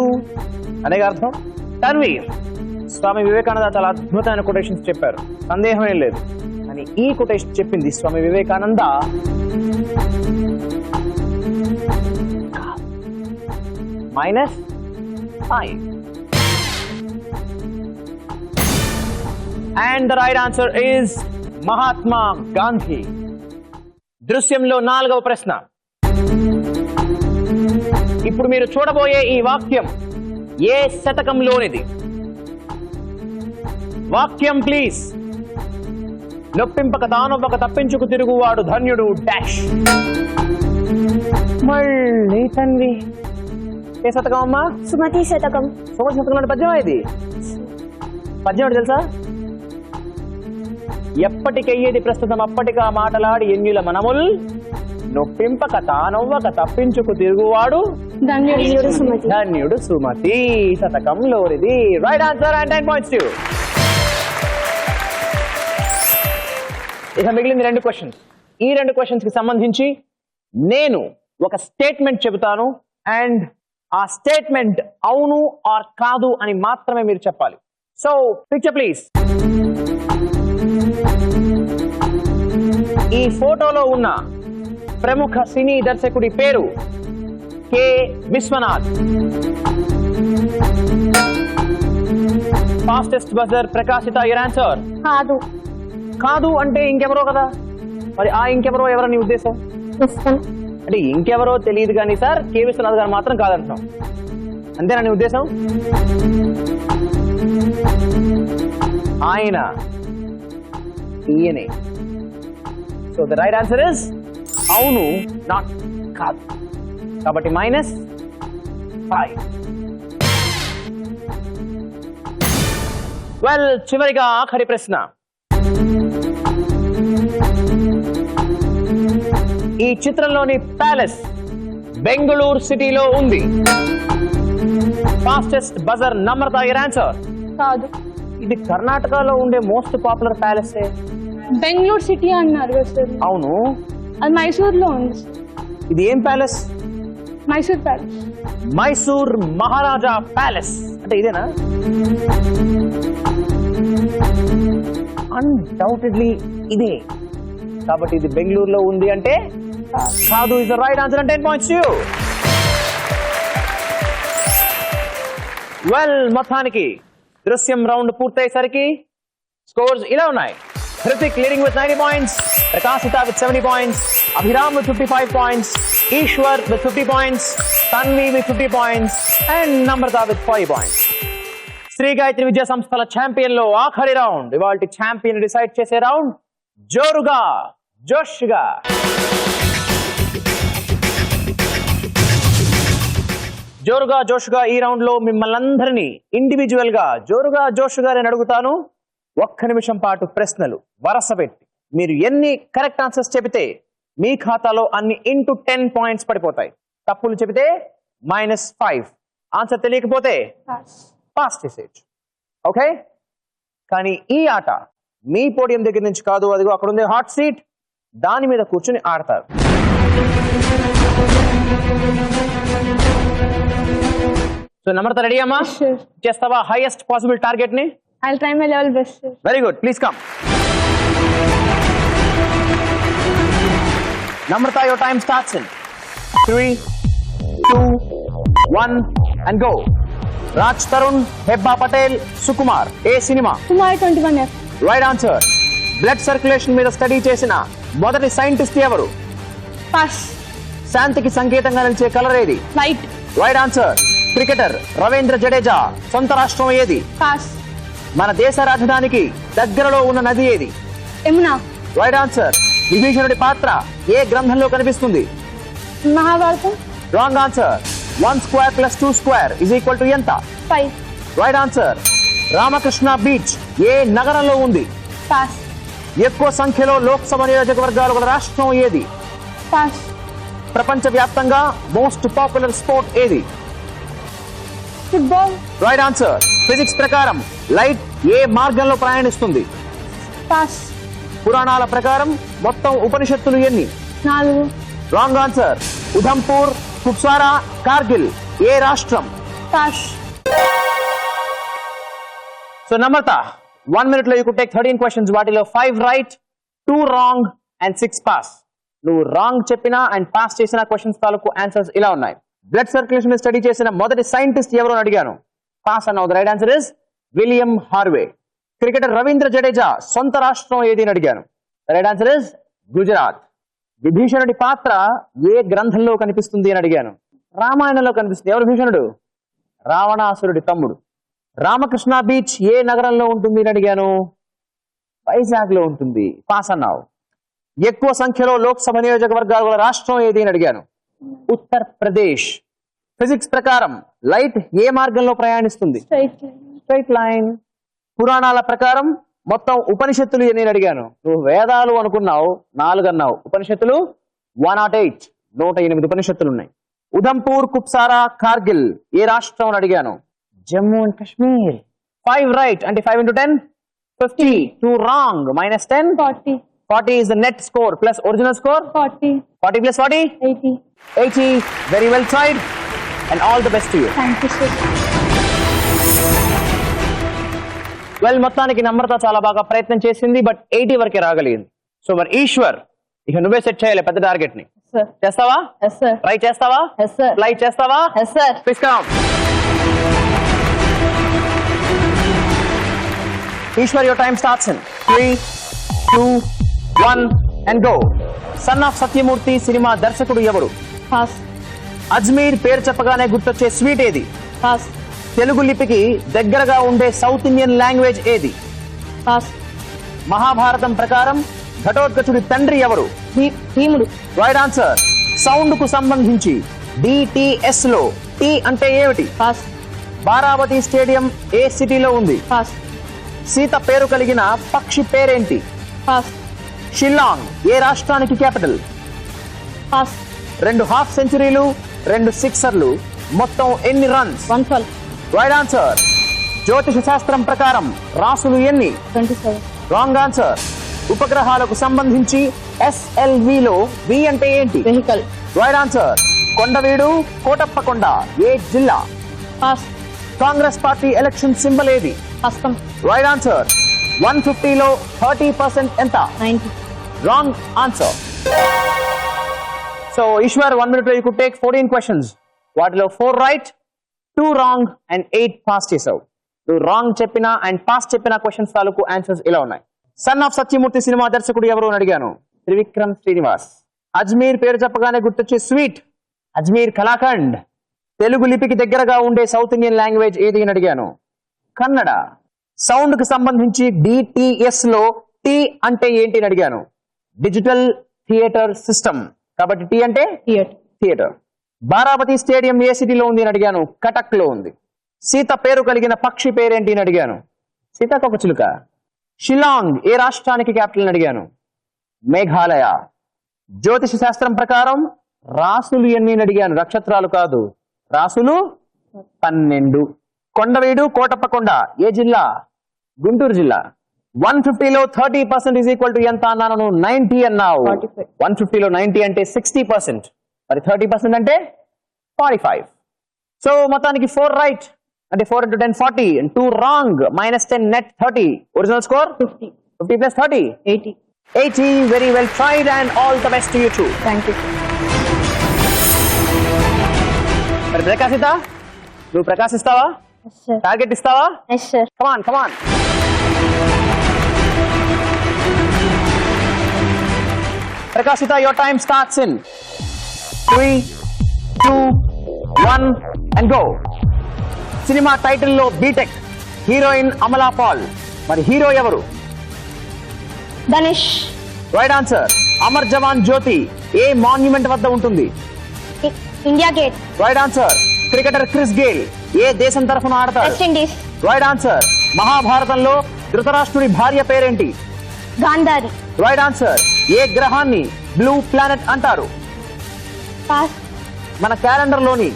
అనే అర్థం. తన్వీర్, స్వామి వివేకానంద చాలా అద్భుతమైన కొటేషన్స్ చెప్పారు, సందేహమే లేదు. అని ఈ కొటేషన్ చెప్పింది Swami Vivekananda. -5. And the right answer is Mahatma Gandhi. దృశ్యంలో 4వ ప్రశ్న. ఇప్పుడు మీరు చూడబోయే ఈ వాక్యం ఏ శతకంలోనిది? వాక్యం ప్లీజ్. నొప్పింపక తానొవ్వక తప్పించుకు తిరుగువాడు ధన్యుడు డాష్. మళ్ళీ తన్వి. ఏ శతకం అమ్మా? సుమతి శతకం. సుమతి శతకంలోని పద్యం ఇది. పద్యం ఏంటో తెలుసా? ఎప్పటికెయ్యేది ప్రస్తుతం అప్పటికా మాటలాడి ఎన్యుల మనముల్ నొప్పింపక తానొవ్వక తప్పించుకు తిరుగువాడు ధన్యుడు సుమతి. ధన్యుడు సుమతి శతకంలోనిది. Right answer and 10 points to you. ఇక మిగిలింది 2 క్వశ్చన్స్. ఈ 2 క్వశ్చన్స్ కి సంబంధించి నేను ఒక స్టేట్మెంట్ చెబుతాను అండ్ ఆ స్టేట్మెంట్ అవును ఆర్ కాదు అని మాత్రమే మీరు చెప్పాలి. So picture please. ఈ ఫోటోలో ఉన్న ప్రముఖ సినీ దర్శకుడి పేరు K Vishwanath. Fastest buzzer Prakashita. Your answer కాదు. కాదు అంటే ఇంకెవరో కదా, మరి ఆ ఇంకెవరో ఎవరని ఉద్దేశం? అంటే ఇంకెవరో తెలియదు కానీ సార్ కె విశ్వనాథ్ గారు మాత్రం కాదంటున్నాం, అంతేనా నీ ఉద్దేశం? ఆయన ఈయనే. So the right answer is అవును నాట్ కాదు. కాబట్టి -5. వెల్, చివరిగా ఆఖరి ప్రశ్న. ఈ చిత్రంలోని ప్యాలెస్ బెంగళూరు సిటీలో ఉంది. Fastest buzzer Namrata. Your answer కాదు. ఇది కర్ణాటకలో ఉండే most popular palace. Bengaluru city అన్నారు కదా సార్. అవును, అది మైసూర్లో ఉంది సార్. ఇది ఏం ప్యాలెస్? మైసూర్ ప్యాలెస్. మైసూర్ మహారాజా ప్యాలెస్ అంటే ఇదేనా? అన్డౌటెడ్లీ ఇదే. కాబట్టి ఇది బెంగళూరులో ఉంది అంటే కాదు. Is the right answer and 10 points to you. Well, మొత్తానికి దృశ్యం రౌండ్ పూర్తయ్యేసరికి స్కోర్స్ ఇలా ఉన్నాయి. Hrithik leading with 90 points, Prakashita with 70 points, Abhiram with 55 points, Eshwar with 50 points, Tanvi with 50 points and Namrata with 5 points. Shri Gayatri విద్యా సంస్థల ఛాంపియన్ లో ఆఖరి రౌండ్. ఇవాళ ఛాంపియన్ డిసైడ్ చేసే రౌండ్. జోరుగా జోష్గా జోరుగా జోష్గా ఈ రౌండ్ లో మిమ్మల్ని అందరినీ ఇండివిజువల్ గా జోరుగా జోష్గా నేను అడుగుతాను. 1 నిమిషం పాటు ప్రశ్నలు వరుస పెట్టి మీరు ఎన్ని కరెక్ట్ ఆన్సర్స్ చెబితే మీ ఖాతాలో అన్ని ఇంటూ 10 points పడిపోతాయి. తప్పులు చెబితే -5. ఆన్సర్ తెలియకపోతే పాస్ చేసేయచ్చు. ఓకే, కానీ ఈ ఆట మీ పోడియం దగ్గర నుంచి కాదు, అదిగో అక్కడ ఉంది హాట్ సీట్, దాని మీద కూర్చుని ఆడతారు. సో నమ్రత రెడీ అమ్మా? చేస్తావా హైయెస్ట్ పాసిబుల్ టార్గెట్ ని? I'll try my level best, sir. Very good, please come. Namrata, your time starts in 3, 2, 1 and go. Raj Tarun, Hebba Patel, Sukumar. ఏ cinema? Kumar 21F. Right answer. Blood circulation మీద స్టడీ చేసిన మొదటి సైంటిస్ట్ ఎవరు? పాస్. శాంతికి సంకేతంగా నిలిచే కలర్ ఏది? White. Right answer. Cricketer Ravindra Jadeja సొంత రాష్ట్రం ఏది? పాస్. మన దేశ రాజధానికి దగ్గరలో ఉన్న నది ఏది? యమునా. Right answer. విభీషణుడి పాత్ర ఏ గ్రంథంలో కనిపిస్తుంది? Mahabharatam. Wrong answer. 1 square plus 2 square is equal to ఎంత? 5. Right answer. రామకృష్ణ బీచ్ ఏ నగరంలో ఉంది? పాస్. ఎక్కువ సంఖ్యలో లోక్సభ నియోజకవర్గాలు గల రాష్ట్రం ఏది? పాస్. ప్రపంచ వ్యాప్తంగా మోస్ట్ పాపులర్ స్పోర్ట్ ఏది? ఫుట్బాల్. Right answer. ఫిజిక్స్ ప్రకారం లైట్ ఏ మార్గంలో ప్రయాణిస్తుంది? పాస్. పురాణాల ప్రకారం మొత్తం ఉపనిషత్తులు ఎన్ని? 4. Wrong answer. ఉధంపూర్, కుప్సారా, కార్గిల్ ఏ రాష్ట్రం? పాస్. సో నమ్రత, 1 minute లో యూ కుడ్ టేక్ 13 క్వశ్చన్స్. వాటిలో 5 రైట్, 2 రాంగ్ అండ్ 6 పాస్. నువ్వు రాంగ్ చెప్పినా అండ్ పాస్ చేసిన క్వశ్చన్స్ తాలూకు ఆన్సర్స్ ఇలా ఉన్నాయి. బ్లడ్ సర్క్యులేషన్ మీద స్టడీ చేసిన మొదటి సైంటిస్ట్ ఎవరు అని అడిగాను. పాస్ అన్నావు. Right answer is William Harvey. Cricketer Ravindra Jadeja సొంత రాష్ట్రం ఏది అని అడిగాను. Right answer is Gujarat. విభీషణుడి పాత్ర ఏ గ్రంథంలో కనిపిస్తుంది అని అడిగాను. రామాయణంలో కనిపిస్తుంది. ఎవరు భీషణుడు? రావణాసురుడి తమ్ముడు. రామకృష్ణ బీచ్ ఏ నగరంలో ఉంటుంది అని అడిగాను. వైజాగ్ లో ఉంటుంది. పాస్ అన్నావు. ఎక్కువ సంఖ్యలో లోక్సభ నియోజకవర్గాల గల రాష్ట్రం ఏది అని అడిగాను. ఉత్తరప్రదేశ్. ఫిజిక్స్ ప్రకారం లైట్ ఏ మార్గంలో ప్రయాణిస్తుంది? Straight line. పురాణాల ప్రకారం మొత్తం ఉపనిషత్తులు ఎన్ని అని అడిగాను. నువ్వు వేదాలు అనుకున్నావు, 4 అన్నావు. ఉపనిషత్తులు 108, 108 ఉపనిషత్తులు ఉన్నాయి. ఉధంపూర్, కుప్సారా, కార్గిల్ ఏ రాష్ట్రం అని అడిగాను. జమ్మూ అండ్ కాశ్మీర్. 5 రైట్ అంటే 5 into 10 50. 2 wrong minus 10 40. 40 is the net score plus original score. 40. 40 plus 40 80. 80. Very well tried and all the best to you. Thank you, sir. Well, మొత్తానికి నమ్రత చాలా బాగా ప్రయత్నం చేసింది, బట్ 80 వరకే రాగలిగింది. సో మరి ఈశ్వర్, ఇక నువ్వే సెట్ చేయాలి పెద్ద టార్గెట్ ని. Sir. చేస్తావా? Yes, sir. ట్రై చేస్తావా? Yes, sir. ఫ్లై చేస్తావా? Yes, sir. Please come. Eshwar, your time starts in 3, 2, 1 and go. Son of Satyamurthy cinema దర్శకుడు ఎవరు? Pass. అజ్మీర్ పేరు చెప్పగానే గుర్తొచ్చే స్వీట్ ఏది? Pass. తెలుగు లిపికి దగ్గరగా ఉండే సౌత్ ఇండియన్ లాంగ్వేజ్ ఏది? Pass. మహాభారతం ప్రకారం ఘటోత్కచుడి తండ్రి ఎవరు? భీముడు. Right answer. సౌండ్ కు సంబంధించి డిటిఎస్ లో టీ అంటే ఏమిటి? Pass. బారావతి స్టేడియం ఏ సిటీలో ఉంది? Pass. సీత పేరు కలిగిన పక్షి పేరేంటి? Pass. షిల్లాంగ్ ఏ రాష్ట్రానికి క్యాపిటల్? Pass. 2 హాఫ్ సెంచరీలు, 2 సిక్సర్లు, మొత్తం ఎన్ని రన్స్? 112. Right answer. జ్యోతిష శాస్త్రం ప్రకారం రాసులు ఎన్ని? 27. Wrong answer. ఉపగ్రహాలకు సంబంధించి SLV లో V అంటే ఏంటి? Vehicle. Right answer. Kondaveedu, Kotappakonda ఏ జిల్లా? Pass. Congress party election symbol ఏది? హస్తం. Right answer. 150 లో 30% ఎంత? 90. Wrong answer. So Eshwar, 1 minute లో యూ కుడ్ టేక్ 14 క్వశ్చన్స్. వాటిలో 4 రైట్, 2 రాంగ్ అండ్ 8 పాస్ చేసావు. నువ్వు రాంగ్ చెప్పిన అండ్ పాస్ చెప్పిన క్వశ్చన్స్ తాలూకు ఆన్సర్స్ ఇలా ఉన్నాయి. సన్ ఆఫ్ సత్యమూర్తి సినిమా దర్శకుడు ఎవరు అని అడిగాను. త్రివిక్రమ్ శ్రీనివాస్. అజ్మీర్ పేరు చెప్పగానే గుర్తొచ్చే స్వీట్ అజ్మీర్ కలాకండ్. తెలుగు లిపికి దగ్గరగా ఉండే సౌత్ ఇండియన్ లాంగ్వేజ్ ఏది అని అడిగాను. కన్నడ. సౌండ్ కు సంబంధించి డిటిఎస్ లో టీ అంటే ఏంటి అని అడిగాను. Digital theatre system. కాబట్టి టీ అంటే థియేటర్. బారావతి స్టేడియం ఏ సిటీలో ఉంది అని అడిగాను. కటక్ లో ఉంది. సీత పేరు కలిగిన పక్షి పేరేంటి అని అడిగాను. సీతాకోకచిలుక. షిల్లాంగ్ ఏ రాష్ట్రానికి క్యాపిటల్ అని అడిగాను. మేఘాలయ. జ్యోతిష శాస్త్రం ప్రకారం రాసులు ఎన్ని అని అడిగాను. నక్షత్రాలు కాదు, రాసులు 12. కొండవీడు, కోటప్పకొండ ఏ జిల్లా? గుంటూరు జిల్లా. 150 లో 30% ఈజ్ ఈక్వల్ టు ఎంత అన్నాను. 90 అన్నావు. 150 లో 90 అంటే 60%. మరి 30% అంటే 45. సో మొత్తానికి 4 రైట్ అంటే 4 into 10 40 and 2 wrong minus 10 net 30. Original score 50. 50 plus 30 80. 80. Very well tried and all the best to you too. Thank you. మరి ప్రకాశిత, నువ్వు ప్రకాశిస్తావా? Yes, sir. టార్గెట్ ఇస్తావా? Yes, sir. Come on, come on. Prakashita, your time starts in 3, 2, 1 and go. Cinema టైటిల్లో BTech, heroine Amala Paul, మరి hero ఎవరు? Dhanush. Right answer. Amar Jawan Jyoti ఏ monument వద్ద ఉంటుంది? India gate. Right answer. Cricketer Chris Gayle ఏ దేశం తరఫున ఆడతారు? West Indies. Right answer. మహాభారతంలో ధృతరాష్ట్రుడి భార్య పేరేంటి? గాంధారి. Right answer. ఏ గ్రహాన్ని బ్లూ ప్లానెట్ అంటారు? పాస్. మన క్యాలెండర్ లోని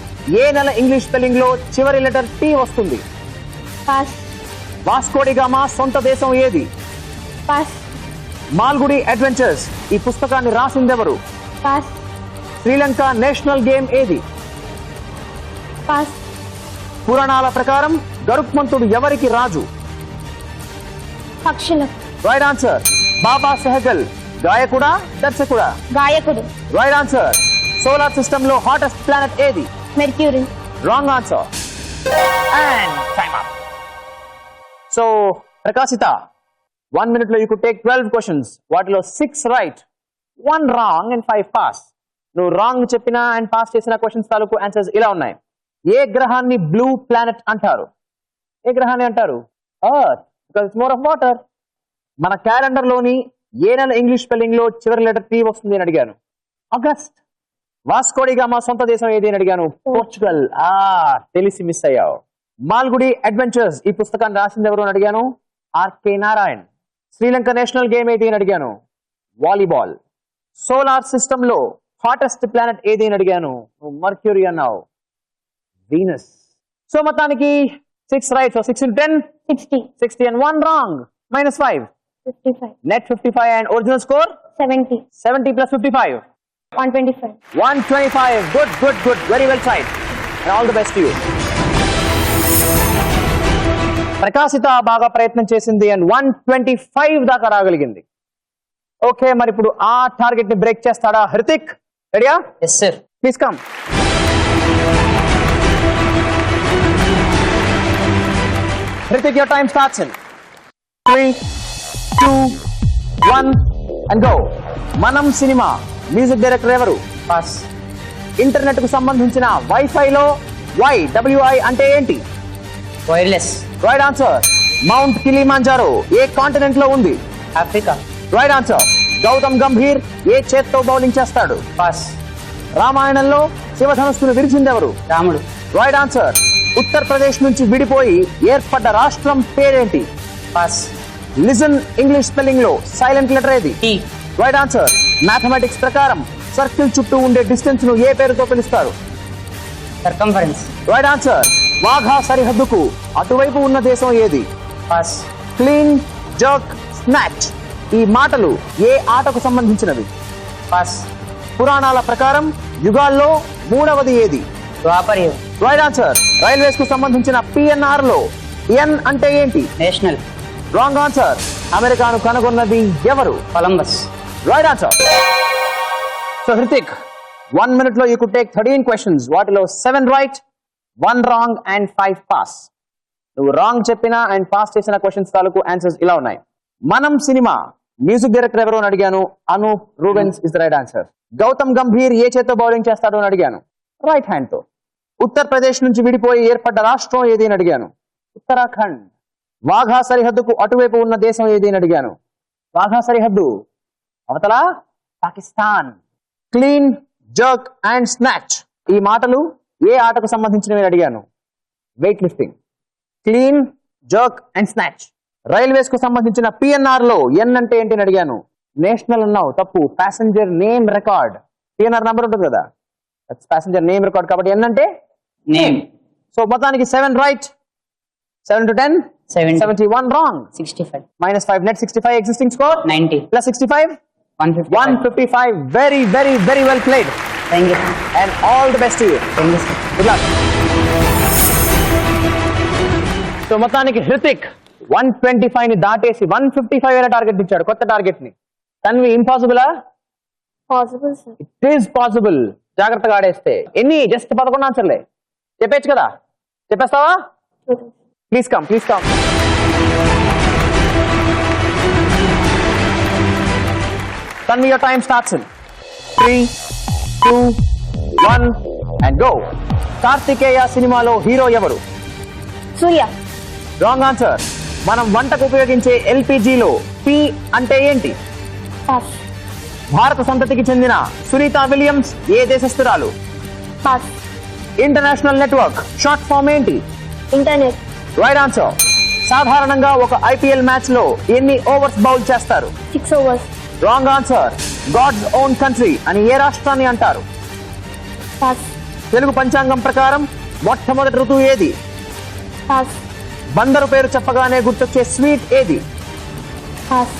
ఏ నెల ఇంగ్లీష్ స్పెల్లింగ్ లో చివరి లెటర్ టీ వస్తుంది? పాస్. వాస్కోడిగామా సొంత దేశం ఏది? పాస్. మాల్గుడి అడ్వెంచర్స్ ఈ పుస్తకాన్ని రాసిందెవరు? పాస్. శ్రీలంక నేషనల్ గేమ్ ఏది? పాస్. పురాణాల ప్రకారం గరుత్మంతుడు ఎవరికి రాజు? పక్షులు. Right answer. బాబా సెహగల్ గాయకుడా దర్శకుడా? గాయకుడు. Right answer. సోలార్ సిస్టమ్ లో హాటెస్ట్ ప్లానెట్ ఏది? Mercury. Wrong answer. And time up. So Prakashita, 1 minute లో యూ కుడ్ టేక్ 12 క్వశ్చన్స్. వాటిలో 6 రైట్, 1 రాంగ్ అండ్ 5 పాస్. నువ్వు రాంగ్ చెప్పిన అండ్ పాస్ చేసిన క్వశ్చన్స్ తాలూకు ఆన్సర్స్ ఇలా ఉన్నాయి. ఏ గ్రహాన్ని బ్లూ ప్లానెట్ అంటారు? ఏ గ్రహాన్ని అంటారు? Earth, because it's more of water. మన క్యాలెండర్ లోని ఏ నెల ఇంగ్లీష్ స్పెల్లింగ్ లో చివరి లెటర్ టీ వస్తుంది అని అడిగాను. ఆగస్ట్. వాస్కోడిగామా సొంత దేశం ఏది అని అడిగాను. పోర్చుగల్. తెలిసి మిస్ అయ్యావు. మాల్గుడి అడ్వెంచర్స్ ఈ పుస్తకాన్ని రాసింది ఎవరు అని అడిగాను. R K Narayan. Sri Lanka national game ఏది అని అడిగాను. వాలీబాల్. సోలార్ సిస్టమ్ లో హాటెస్ట్ ప్లానెట్ ఏది అని అడిగాను. మర్క్యూరీ అన్నావు. వీనస్. సో మొత్తానికి 6 right. So 6 into 10 60. 60 and 1 wrong. -5. 55. Net 55 and original score 70. 70 plus 55. 125. 125. Good, good, good. Very well tried. And all the best to you. ప్రకాశిత బాగా ప్రయత్నం చేసింది అండ్ 125 దాకా రాగలిగింది. ఓకే, మరి ఇప్పుడు ఆ టార్గెట్ ని బ్రేక్ చేస్తాడా హృతిక్? రెడీయా? Yes sir. Please come. Hrithik, your time starts in 3, 2, 1 and go. Manam cinema music director ఎవరు? పాస్. ఇంటర్నెట్ కు సంబంధించిన వైఫై లో WI అంటే ఏంటి? Wireless. Right answer. Mount Kilimanjaro ఏ కాంటినెంట్ లో ఉంది? Africa. Right answer. Gautam Gambhir ఏ చేత్తో బౌలింగ్ చేస్తాడు? పాస్. రామాయణంలో శివధనుస్సును విరిచిందెవరు? రాముడు. Right answer. ఉత్తరప్రదేశ్ నుంచి విడిపోయి ఏర్పడ్డ రాష్ట్రం పేరేంటి? పాస్. లిజన్ ఇంగ్లీష్ స్పెల్లింగ్ లో సైలెంట్ లెటర్ ఏది? టీ. Right answer. మ్యాథమెటిక్స్ ప్రకారం సర్కిల్ చుట్టూ ఉండే డిస్టెన్స్ ను ఏ పేరుతో పిలుస్తారు? సర్కంఫరెన్స్. Right answer. వాఘా సరిహద్దుకు అటువైపు ఉన్న దేశం ఏది? పాస్. క్లీన్, జర్క్, స్నాచ్ ఈ మాటలు ఏ ఆటకు సంబంధించినవి? పాస్. పురాణాల ప్రకారం యుగాల్లో మూడవది ఏది? ద్వాపర్ యుగం. Right answer. రైల్వేస్ కు సంబంధించిన PNR లో ఎన్ అంటే ఏంటి? నేషనల్. Wrong answer. అమెరికాను కనుగొన్నది ఎవరు? Columbus. Right answer. So Hrithik, 1 minute లో యూ కుడ్ టేక్ 13 క్వశ్చన్స్. వాటిలో 7 రైట్, 1 రాంగ్ అండ్ 5 పాస్. నువ్వు రాంగ్ చెప్పిన అండ్ పాస్ చేసిన క్వశ్చన్స్ తాలూకు ఆన్సర్స్ ఇలా ఉన్నాయి. మనం సినిమా మ్యూజిక్ డైరెక్టర్ ఎవరు అని అడిగాను. Anoop Rubens is the right answer. Gautam Gambhir ఏ చేత్తో బౌలింగ్ చేస్తాడు అని అడిగాను. రైట్ హ్యాండ్ తో. ఉత్తరప్రదేశ్ నుంచి విడిపోయి ఏర్పడ్డ రాష్ట్రం ఏది అని అడిగాను. ఉత్తరాఖండ్. వాఘా సరిహద్దుకు అటువైపు ఉన్న దేశం ఏది అని అడిగాను. వాఘా సరిహద్దు అవతల Pakistan. Clean, jerk and snatch ఈ మాటలు ఏ ఆటకు సంబంధించినవి అడిగాను. Weight lifting. Clean, jerk and snatch. Railways కు సంబంధించిన PNR లో ఎన్ అంటే ఏంటి అని అడిగాను. నేషనల్ అన్నావు, తప్పు. Passenger name record. PNR number ఉంటుంది కదా, ప్యాసింజర్ నేమ్ రికార్డ్, కాబట్టి ఎన్ అంటే నేమ్. సో మొత్తానికి 7 right, 7 to 10 70. 71 wrong. 65. -5 net 65 existing score 90. plus 65 155. 155. Very, very, very well played. Thank you. And all the best to you. Thank you sir. Good luck. So మొత్తానికి హృతిక్ 125 ని దాటేసి 155 అనే target ఇచ్చాడు, కొత్త target ని. తన్వి ఇంపాసిబులా? Possible sir. It is possible. జాగ్రత్తగా ఆడేస్తే. ఎన్ని? జస్ట్ 11 ఆన్సర్లే. చెప్పేచ్చు కదా, చెప్పేస్తావా? Please come, please come. Tanvi, your time starts in 3, 2, 1 and go. Karthikeya సినిమాలో హీరో ఎవరు? Surya. Wrong answer. మనం వంటకు ఉపయోగించే ఎల్పిజిలో పి అంటే ఏంటి? Pass. భారత సంతతికి చెందిన సునీత విలియమ్స్ ఏ దేశస్థురాలు? Pass. International network short form ఏంటి? Internet. Right answer. సాధారణంగా ఒక ఐపీఎల్ మ్యాచ్ లో ఎన్ని ఓవర్స్ బౌల్ చేస్తారు? 6 overs. Wrong answer. God's own country అని ఏ రాష్ట్రాన్ని అంటారు? Pass. తెలుగు పంచాంగం ప్రకారం మొట్టమొదటి ఋతువు ఏది? Pass. బందరు పేరు చెప్పగానే గుర్తొచ్చే స్వీట్ ఏది? Pass.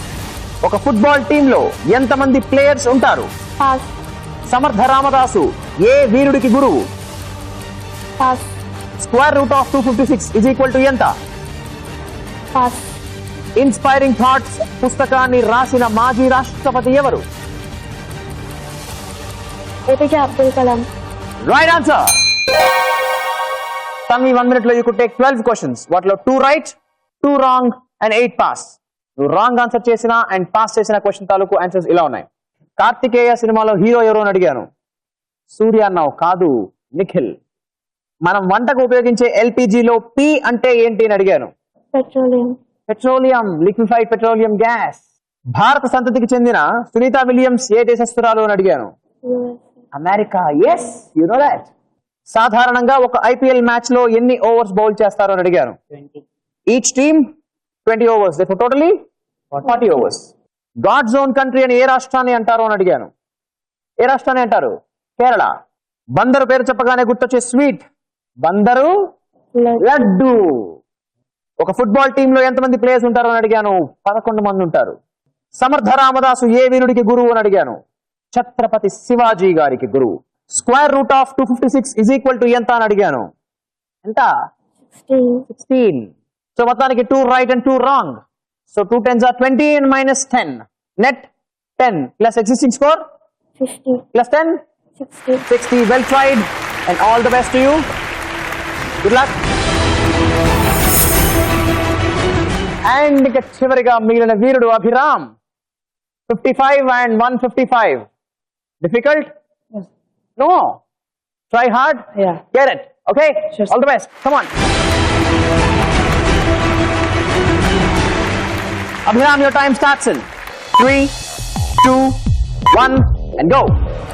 ఒక ఫుట్బాల్ టీంలో ఎంతమంది ప్లేయర్స్ ఉంటారు? Pass. సమర్థ రామదాసు ఏ వీరుడికి గురువు? Pass. Square root of 256 is equal to ఎంత? Pass. ఇన్స్పైరింగ్ థాట్స్ పుస్తకాన్ని రాసిన మాజీ రాష్ట్రపతి ఎవరు? APJ Abdul Kalam. Right answer. Tanvi 1 minute లో యూ కుడ్ టేక్ 12 క్వశ్చన్స్. వాటిలో 2 రైట్, 2 రాంగ్ అండ్ 8 పాస్. నువ్వు రాంగ్ ఆన్సర్ చేసిన అండ్ పాస్ చేసిన క్వశ్చన్ తాలూకు ఆన్సర్స్ ఇలా ఉన్నాయి. కార్తికేయ సినిమాలో హీరో ఎవరు అని అడిగాను. సూర్య అన్నావు. కాదు, నిఖిల్. మనం వంటకు ఉపయోగించే ఎల్పిజిలో పి అంటే ఏంటి అని అడిగాను. Petroleum. Petroleum, liquefied petroleum gas. భారత సంతతికి చెందిన సునీత విలియమ్స్ ఏ దేశస్థురాలు అని అడిగాను. US. America. Yes, you know that. సాధారణంగా ఒక ఐపీఎల్ మ్యాచ్ లో ఎన్ని ఓవర్స్ బౌల్ చేస్తారు అని అడిగాను. 20. Each team 20 overs. Totally 40 overs. God zone country అని ఏ రాష్ట్రాన్ని అంటారు అని అడిగాను. ఏ రాష్ట్రాన్ని అంటారు? కేరళ. బందరు పేరు చెప్పగానే గుర్తొచ్చే స్వీట్? బందరు లడ్డు. ఒక ఫుట్బాల్ టీమ్ లో ఎంతమంది ప్లేయర్స్ ఉంటారు అని అడిగాను. 11 మంది ఉంటారు. సమర్థ రామదాసు ఏ వీరుడికి గురువు అని అడిగాను. ఛత్రపతి శివాజీ గారికి గురువు. Square root of 256 is equal to ఎంత అని అడిగాను. ఎంత? 16. సో మొత్తానికి 2 right and 2 wrong. So 2 10s are 20 and minus 10. Net 10 plus existing score 50. plus 10 60. 60. Well tried and all the best to you. Good luck. And ఇక చివరిగా మిగిలిన వీరుడు Abhiram. 55 and 155. Difficult? Yes. No. Try hard. Yeah. Get it. Okay? Sure. All the best. Come on. Abhiram, your time starts in 3, 2, 1 and go.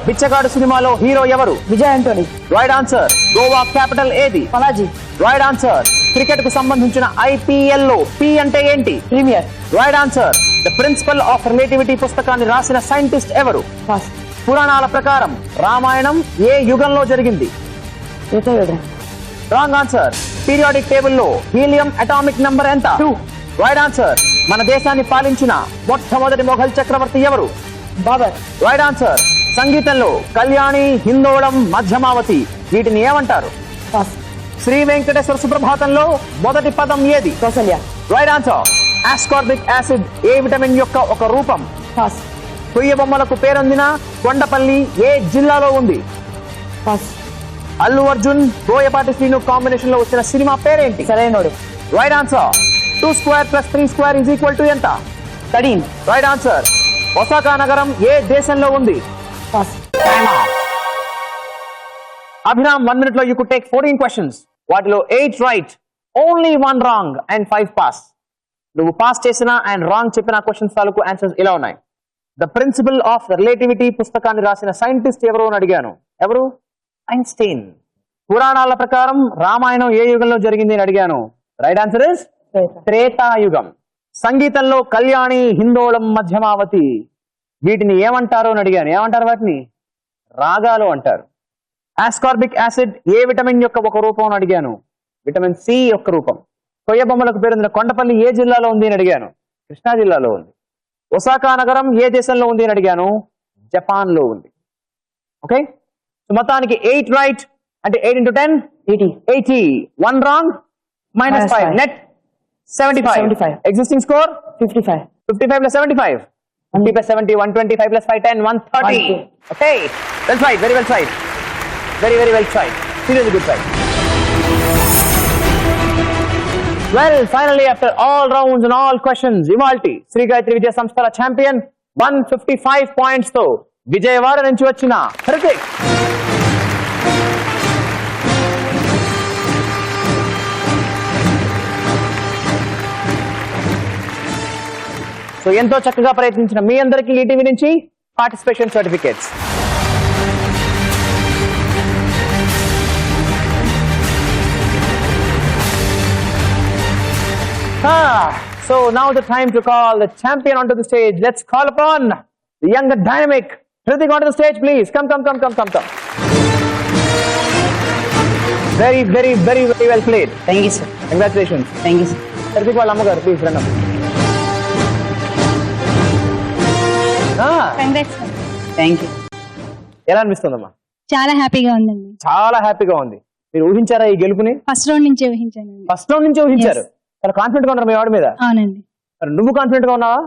బిచ్చగాడు సినిమాలో hero ఎవరు? Vijay Antony. Right answer. Goa capital ఏది? Panaji. Right answer. Cricket కు సంబంధించిన IPL లో P అంటే ఏంటి? Premier. Right answer. The principle of relativity పుస్తకాన్ని రాసిన సైంటిస్ట్ ఎవరు? పాస్. పురాణాల ప్రకారం రామాయణం ఏ యుగంలో జరిగింది? త్రేతాయుగం. Wrong answer. పీరియాడిక్ టేబుల్లో హీలియం అటామిక్ నంబర్ ఎంత? 2. Right answer. మన దేశాన్ని పాలించిన మొట్టమొదటి మొఘల్ చక్రవర్తి ఎవరు? బాబర్. Right answer. సంగీతంలో కళ్యాణి, హిందోళం, మధ్యమావతి వీటిని ఏమంటారు? పాస్. శ్రీ వెంకటేశ్వర సుప్రభాతంలో మొదటి పదం ఏది? Kausalya. Right answer. Ascorbic acid ఏ విటమిన్ యొక్క ఒక రూపం? పాస్. కొయ్య బొమ్మలకు పేరొందిన కొండపల్లి ఏ జిల్లాలో ఉంది? పాస్. అల్లు అర్జున్, బోయపాటి శ్రీను కాంబినేషన్ లో వచ్చిన సినిమా పేరేంటి? Sarainodu. Right answer. 2 square plus 3 square is equal to ఎంత? 13. Right answer. ఒసాకా నగరం ఏ దేశంలో ఉంది? పాస్. అభిరామ్ 1 minute లో యూ కుడ్ టేక్ 14 questions. వాటిలో 8 right, only 1 wrong and 5 pass. నువ్వు పాస్ చేసిన అండ్ రాంగ్ చెప్పిన క్వశ్చన్స్ తాలూకు ఆన్సర్స్ ఇలా ఉన్నాయి. ద ప్రిన్సిపల్ ఆఫ్ రిలేటివిటీ పుస్తకాన్ని రాసిన సైంటిస్ట్ ఎవరు అని అడిగాను. ఎవరు? ఐన్స్టీన్. పురాణాల ప్రకారం రామాయణం ఏ యుగంలో జరిగింది అని అడిగాను. Right answer is Treta Yuga. సంగీతంలో కళ్యాణి, హిందోళం, మధ్యమావతి వీటిని ఏమంటారు అని అడిగాను. ఏమంటారు వాటిని? రాగాలు అంటారు. ఆస్కార్బిక్ యాసిడ్ ఏ విటమిన్ యొక్క ఒక రూపం అని అడిగాను. విటమిన్ సి యొక్క రూపం. కొయ్య బొమ్మలకు పేరొందిన కొండపల్లి ఏ జిల్లాలో ఉంది అని అడిగాను. కృష్ణా జిల్లాలో ఉంది. ఒసాకా నగరం ఏ దేశంలో ఉంది అని అడిగాను. జపాన్ లో ఉంది. ఓకే, సో మొత్తానికి 8 రైట్ అంటే 8 into 10 80. 1 wrong -5. Net 75. Existing score 55. 55 plus 75. 50 plus 70, 125 plus 5, 10, 130. Okay, well tried, very well tried. Very, very well tried. Seriously good tried. Well, finally, after all rounds and all questions, Imalti, Sri Gayatri Vijaya Samsthala champion, 155 points తో విజయవాడ నుంచి వచ్చిన Hrithik. So ఎంతో చక్కగా ప్రయత్నించిన మీ అందరికీ ETV నుంచి participation certificates. So now the time to call the champion onto the stage. Let's call upon the young and dynamic Hritik onto the stage, please. Come. Very well played. Thank you sir. Congratulations. Thank you sir. Hritik వాళ్ళ అమ్మగారు please రండి. Thank you. ఎలా అనిపిస్తుందమ్మా? చాలా హ్యాపీగా ఉందండి. చాలా హ్యాపీగా ఉంది. మీరు ఊహించారా ఈ గెలుపుని? ఫస్ట్ రౌండ్ నుంచి ఊహించానండి. ఫస్ట్ రౌండ్ నుంచి ఊహించారు. చాలా కాన్ఫిడెంట్ గా ఉన్నారు మీ వాడి మీద. అవునండి. మరి నువ్వు కాన్ఫిడెంట్ గా ఉన్నావా?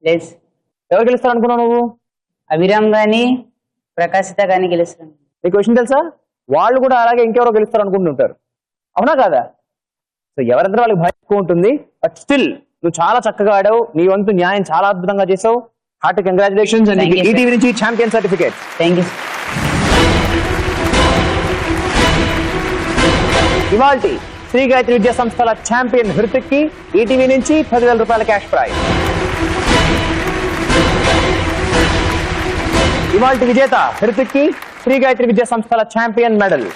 లేదు. ఎవరు గెలుస్తారు అనుకున్నావు నువ్వు? అభిరామ్ గాని ప్రకాశిత గాని గెలుస్తాను. నీకు విషయం తెలుసా, వాళ్ళు కూడా అలాగే ఇంకెవరో గెలుస్తారు అనుకుంటుంటారు, అవునా కాదా? సో ఎవరంతా వాళ్ళకి భయం ఎక్కువ ఉంటుంది. బట్ స్టిల్ నువ్వు చాలా చక్కగా ఆడావు. నీ వంతు న్యాయం చాలా అద్భుతంగా చేసావు. Heart congratulations. Thank you, sir. ETV నుంచి ఛాంపియన్ సర్టిఫికేట్. Thank you. ఇవాల్టి శ్రీ గాయత్రి విద్యా సంస్థల ఛాంపియన్ హృతిక్ కి ఈటీవీ నుంచి 10,000 రూపాయల క్యాష్ ప్రైజ్. ఇవాల్టి విజేత హృతిక్ కి శ్రీ గాయత్రి విద్యా సంస్థల champion medal.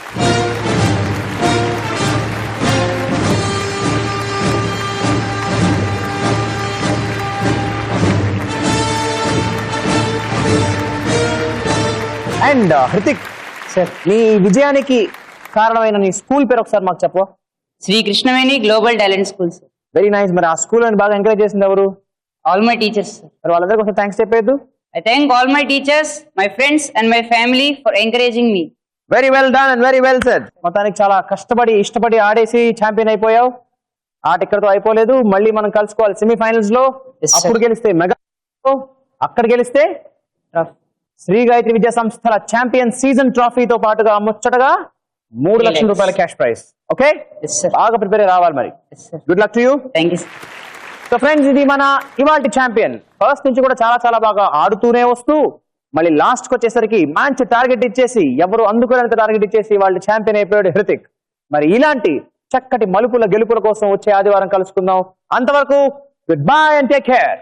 And Hrithik sir, నీ విజయానికి కారణమైన నీ స్కూల్ పేరు ఒకసారి మాకు చెప్పు. Sri Krishnaveni global talent school sir. Very nice. మరి ఆ స్కూల్ అని బాగా ఎంకరేజ్ చేసింది ఎవరు? All my teachers sir. మరి వాళ్ళందరికీ ఒకసారి థ్యాంక్స్ చెప్పేద్దు. I thank all my teachers, my friends and my family for encouraging me. Very well done and very well said. మొత్తానికి చాలా కష్టపడి ఇష్టపడి ఆడేసి ఛాంపియన్ అయిపోయావు. ఆట ఇక్కడతో అయిపోలేదు. మళ్ళీ మనం కలుసుకోవాలి సెమీఫైనల్స్ లో. Yes, sir. అప్పుడు గెలిస్తే మెగా, అక్కడ గెలిస్తే శ్రీ గాయత్రి విద్యా సంస్థల ఛాంపియన్ సీజన్ ట్రోఫీతో పాటుగా ముచ్చటగా 3 లక్షల రూపాయల cash prize. Okay, Yes, sir. బాగా ప్రిపేర్ రావాలి మరి. Yes, sir. Good luck to you. Thank you, sir. So friends, ఇది మన ఇవాల్టి ఛాంపియన్. ఫస్ట్ నుంచి కూడా చాలా బాగా ఆడుతూనే వస్తూ మళ్ళీ లాస్ట్ కి వచ్చేసరికి మంచి టార్గెట్ ఇచ్చేసి, ఎవరు అందుకోలేనంత టార్గెట్ ఇచ్చేసి వాళ్ళు ఛాంపియన్ అయిపోయాడు హృతిక్. మరి ఇలాంటి చక్కటి మలుపుల గెలుపుల కోసం వచ్చే ఆదివారం కలుసుకుందాం. అంతవరకు good bye and take care.